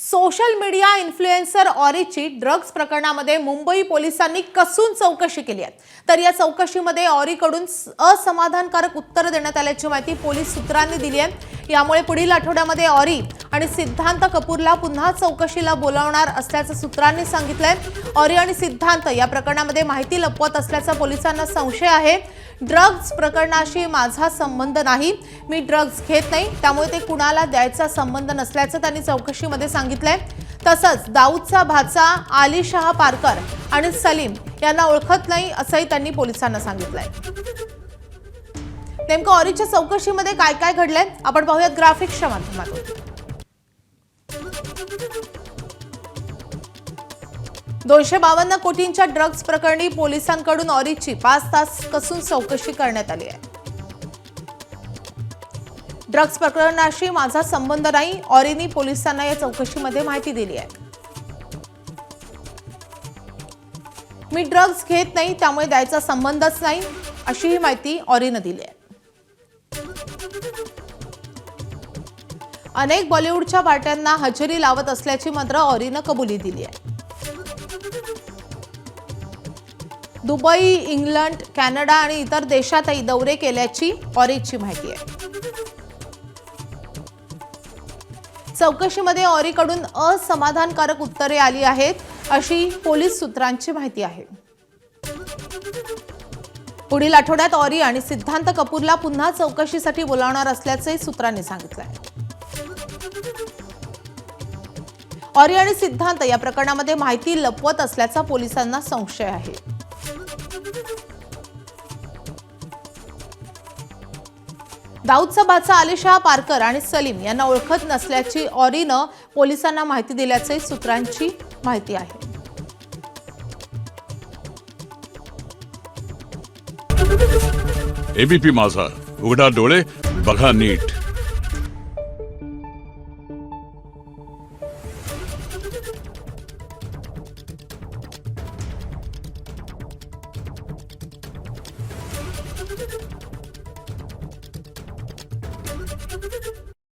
Social media influencer ऑरीची drugs प्रकरणामध्ये मुंबई पोलिसांनी कसून चौकशी केली आहे। तर या चौकशीमध्ये ऑरीकडून असमाधानकारक उत्तर देण्यात आल्याची माहिती पोलीस सूत्रांनी दिली आहे। यामुळे पुढील आठवड्यामध्ये ऑरी आणि सिद्धांत कपूरला पुन्हा चौकशीला बोलावणार असल्याचं सूत्रांनी सांगितलंय। ऑरी आणि सिद्धांत या प्रकरणामध्ये माहिती लपवत असल्याचा पोलिसांना संशय आहे। ड्रग्ज प्रकरणाशी माझा संबंध नाही, मी ड्रग्ज घेत नाही, त्यामुळे ते कुणाला द्यायचा संबंध नसल्याचं त्यांनी चौकशीमध्ये सांगितलंय। तसंच दाऊदचा भाचा आली शाह पारकर आणि सलीम यांना ओळखत नाही असंही त्यांनी पोलिसांना सांगितलंय। नेमकं ऑरीच्या चौकशीमध्ये काय काय घडलंय आपण पाहूयात ग्राफिक्सच्या माध्यमातून। 252 कोटींच्या ड्रग्ज प्रकरणी पोलिसांकडून ऑरीची 5 तास कसून चौकशी करण्यात आली आहे। ड्रग्ज प्रकरणाशी माझा संबंध नाही, ऑरीनी पोलिसांना या चौकशीमध्ये माहिती दिली आहे। मी ड्रग्ज घेत नाही, त्यामुळे द्यायचा संबंधच नाही, अशी ही माहिती ऑरीने दिली आहे। अनेक बॉलिवूडच्या पार्ट्यांना हजेरी लावत असल्याची मात्र ऑरीने कबुली दिली आहे। दुबई, इंग्लंड, कॅनडा आणि इतर देशातही दौरे केल्याची ऑरीची माहिती आहे। चौकशीमध्ये ऑरीकडून असमाधानकारक उत्तरे आली आहेत, अशी पोलीस सूत्रांची माहिती आहे। पुढील आठवड्यात ऑरी आणि सिद्धांत कपूरला पुन्हा चौकशीसाठी बोलावणार असल्याचे सूत्रांनी सांगितलंय। ऑरी आणि सिद्धांत या प्रकरणामध्ये माहिती लपवत असल्याचा पोलिसांना संशय आहे। दाऊदचा भाचा आली शाह पारकर आणि सलीम यांना ओळखत नसल्याची ऑरीनं पोलिसांना माहिती दिल्याचे सूत्रांची माहिती आहे। एबीपी माझा, उघडा डोळे बघा नीट।